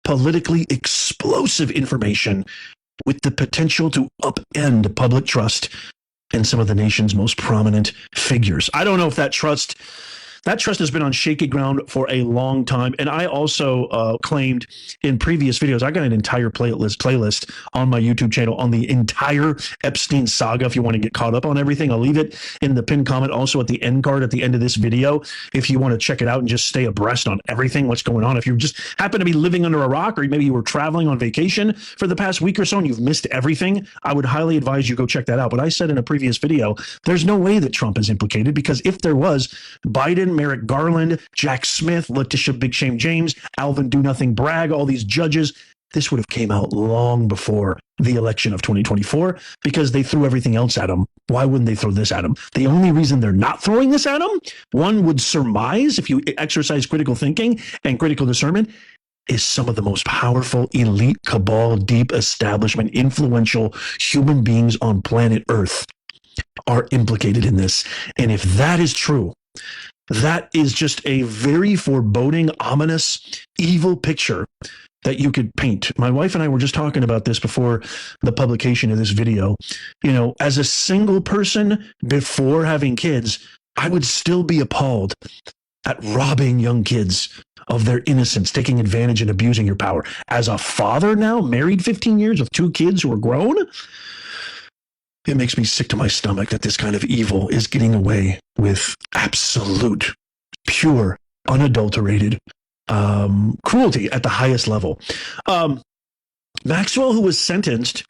politically explosive information with the potential to upend public trust in some of the nation's most prominent figures. I don't know if that trust has been on shaky ground for a long time. And I also claimed in previous videos, I got an entire playlist on my YouTube channel on the entire Epstein saga. If you want to get caught up on everything, I'll leave it in the pinned comment, also at the end card at the end of this video, if you want to check it out and just stay abreast on everything, what's going on. If you just happen to be living under a rock, or maybe you were traveling on vacation for the past week or so and you've missed everything, I would highly advise you go check that out. But I said in a previous video, there's no way that Trump is implicated, because if there was, Biden, Merrick Garland, Jack Smith, Letitia Big Shame James, Alvin Do Nothing Bragg, all these judges, this would have came out long before the election of 2024, because they threw everything else at him. Why wouldn't they throw this at him? The only reason they're not throwing this at him, one would surmise, if you exercise critical thinking and critical discernment, is some of the most powerful, elite, cabal, deep establishment, influential human beings on planet Earth are implicated in this. And if that is true, that is just a very foreboding, ominous, evil picture that you could paint. My wife and I were just talking about this before the publication of this video. You know, as a single person before having kids, I would still be appalled at robbing young kids of their innocence, taking advantage and abusing your power. As a father now, married 15 years with 2 kids who are grown, it makes me sick to my stomach that this kind of evil is getting away with absolute, pure, unadulterated cruelty at the highest level. Maxwell, who was sentenced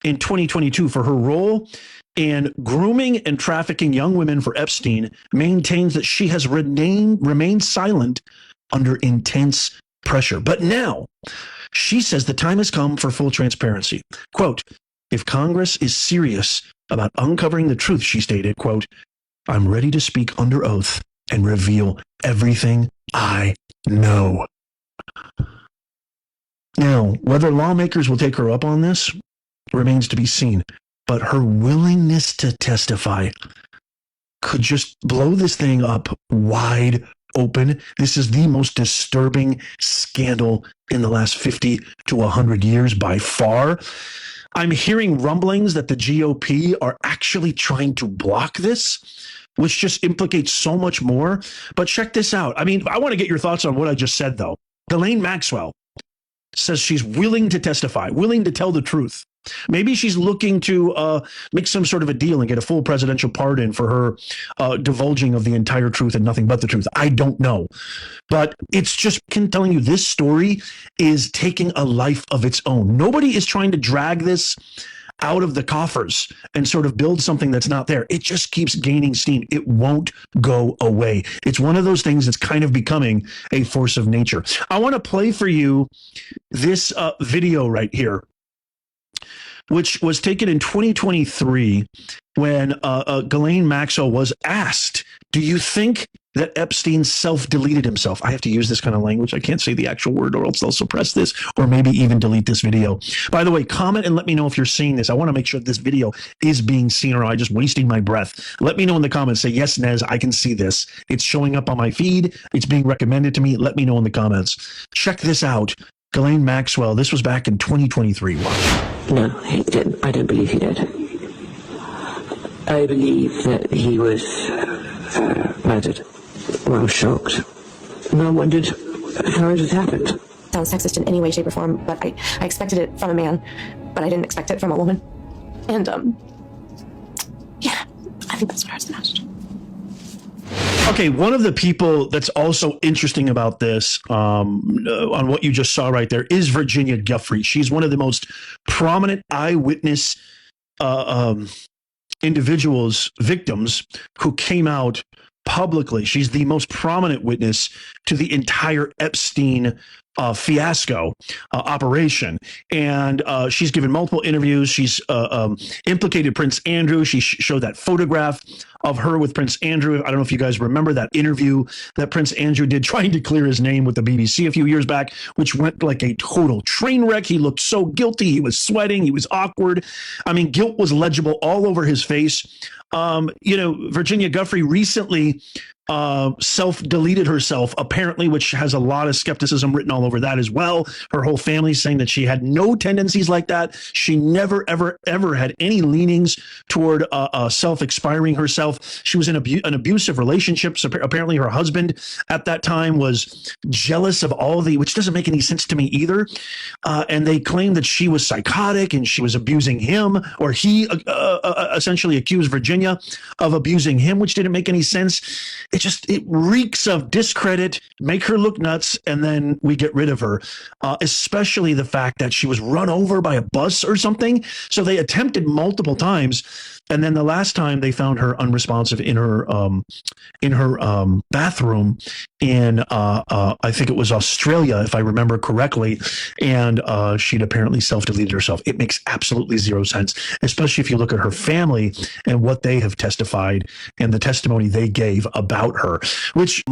in 2022 for her role in grooming and trafficking young women for Epstein, maintains that she has remained silent under intense pressure. But now she says the time has come for full transparency. Quote, if Congress is serious about uncovering the truth, she stated, quote, I'm ready to speak under oath and reveal everything I know. Now, whether lawmakers will take her up on this remains to be seen, but her willingness to testify could just blow this thing up wide open. This is the most disturbing scandal in the last 50 to 100 years by far. I'm hearing rumblings that the GOP are actually trying to block this, which just implicates so much more. But check this out. I mean, I want to get your thoughts on what I just said, though. Ghislaine Maxwell says she's willing to testify, willing to tell the truth. Maybe she's looking to make some sort of a deal and get a full presidential pardon for her divulging of the entire truth and nothing but the truth. I don't know. But it's just telling you this story is taking a life of its own. Nobody is trying to drag this out of the coffers and sort of build something that's not there. It just keeps gaining steam. It won't go away. It's one of those things that's kind of becoming a force of nature. I want to play for you this video right here, which was taken in 2023 when Ghislaine Maxwell was asked, do you think that Epstein self-deleted himself? I have to use this kind of language. I can't say the actual word or else they'll suppress this or maybe even delete this video. By the way, comment and let me know if you're seeing this. I want to make sure this video is being seen, or I'm just wasting my breath. Let me know in the comments. Say, yes, Nez, I can see this. It's showing up on my feed. It's being recommended to me. Let me know in the comments. Check this out. Ghislaine Maxwell, this was back in 2023. Watch. No, he didn't. I don't believe he did. I believe that he was murdered. Well, I was shocked. And I wondered how it had happened. Sounds sexist in any way, shape, or form, but I expected it from a man, but I didn't expect it from a woman. And, yeah, I think that's what I was asked. Okay, one of the people that's also interesting about this, on what you just saw right there, is Virginia Giuffre. She's one of the most prominent eyewitness individuals, victims, who came out publicly. She's the most prominent witness to the entire Epstein fiasco operation. And she's given multiple interviews. She's implicated Prince Andrew. She showed that photograph of her with Prince Andrew. I don't know if you guys remember that interview that Prince Andrew did trying to clear his name with the BBC a few years back, which went like a total train wreck. He looked so guilty. He was sweating. He was awkward. I mean, guilt was legible all over his face. Virginia Giuffre recently self-deleted herself, apparently, which has a lot of skepticism written all over that as well. Her whole family saying that she had no tendencies like that. She never, ever, ever had any leanings toward self-expiring herself. She was in an abusive relationship. So apparently her husband at that time was jealous of which doesn't make any sense to me either. And they claimed that she was psychotic and she was abusing him, or he essentially accused Virginia of abusing him, which didn't make any sense. It reeks of discredit, make her look nuts, and then we get rid of her, especially the fact that she was run over by a bus or something. So they attempted multiple times. And then the last time they found her unresponsive in her bathroom in I think it was Australia, if I remember correctly, and she'd apparently self-deleted herself. It makes absolutely zero sense, especially if you look at her family and what they have testified and the testimony they gave about her, which